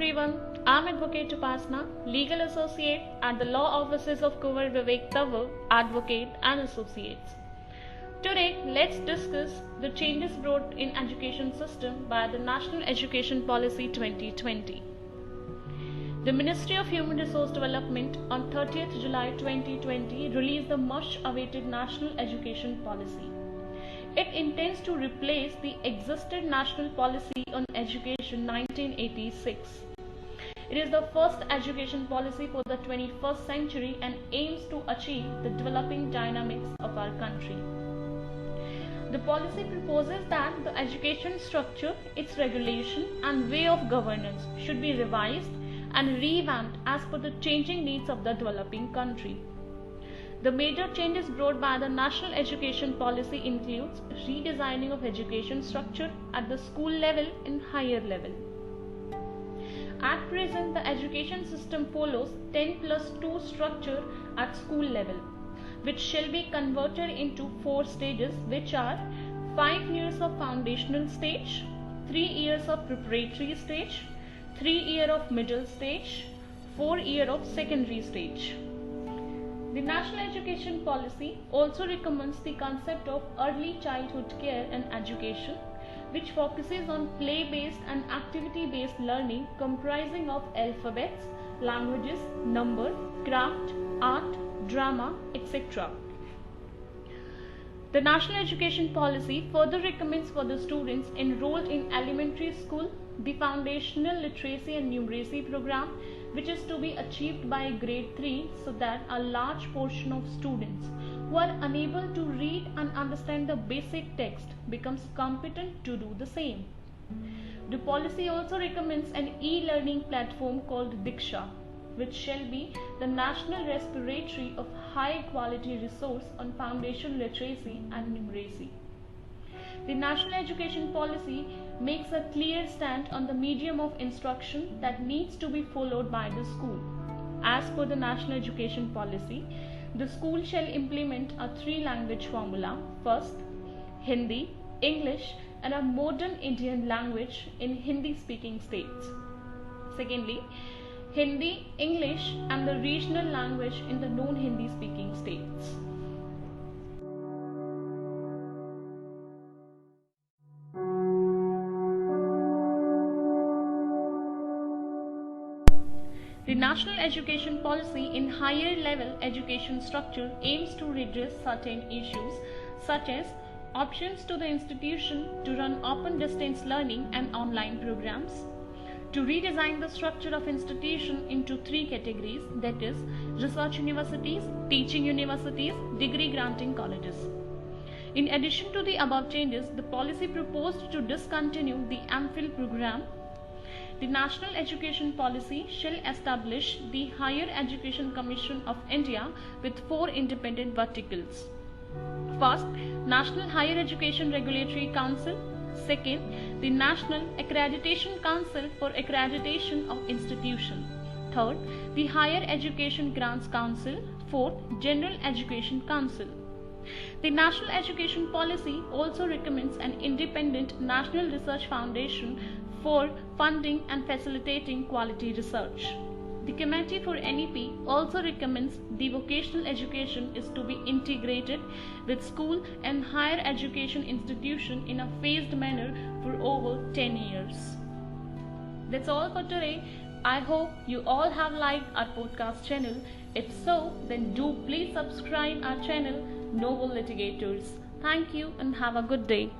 everyone, I'm Advocate Upasna, Legal Associate at the Law Offices of Kuvar Vivek Tawar, Advocate and Associates. Today, let's discuss the changes brought in education system by the National Education Policy 2020. The Ministry of Human Resource Development on 30th July 2020 released the much awaited National Education Policy. It intends to replace the existing National Policy on Education 1986. It is the first education policy for the 21st century and aims to achieve the developing dynamics of our country. The policy proposes that the education structure, its regulation and way of governance should be revised and revamped as per the changing needs of the developing country. The major changes brought by the National Education Policy includes redesigning of education structure at the school level and higher level. At present, the education system follows 10+2 structure at school level, which shall be converted into 4 stages, which are 5 years of foundational stage, 3 years of preparatory stage, 3 years of middle stage, 4 years of secondary stage. The National Education Policy also recommends the concept of early childhood care and education, which focuses on play-based and activity-based learning comprising of alphabets, languages, number, craft, art, drama, etc. The National Education Policy further recommends for the students enrolled in elementary school the Foundational Literacy and Numeracy program, which is to be achieved by grade 3, so that a large portion of students who are unable to read and understand the basic text becomes competent to do the same. The policy also recommends an e-learning platform called Diksha, which shall be the national repository of high quality resource on foundation literacy and numeracy. The National Education Policy makes a clear stand on the medium of instruction that needs to be followed by the school. As per the National Education Policy, the school shall implement a 3-language formula. First, Hindi, English and a modern Indian language in Hindi-speaking states. Secondly, Hindi, English and the regional language in the non-Hindi speaking states. The National Education Policy in higher level education structure aims to redress certain issues such as options to the institution to run open distance learning and online programs, to redesign the structure of institution into 3 categories, that is research universities, teaching universities, degree granting colleges. In addition to the above changes, the policy proposed to discontinue the MPhil program. The National Education Policy shall establish the Higher Education Commission of India with 4 independent verticals. First, National Higher Education Regulatory Council. Second, the National Accreditation Council for Accreditation of Institution. Third, the Higher Education Grants Council. Fourth, General Education Council. The National Education Policy also recommends an independent National Research Foundation for funding and facilitating quality research. The Committee for NEP also recommends the vocational education is to be integrated with school and higher education institution in a phased manner for over 10 years. That's all for today. I hope you all have liked our podcast channel. If so, then do please subscribe our channel Novel Litigators. Thank you and have a good day.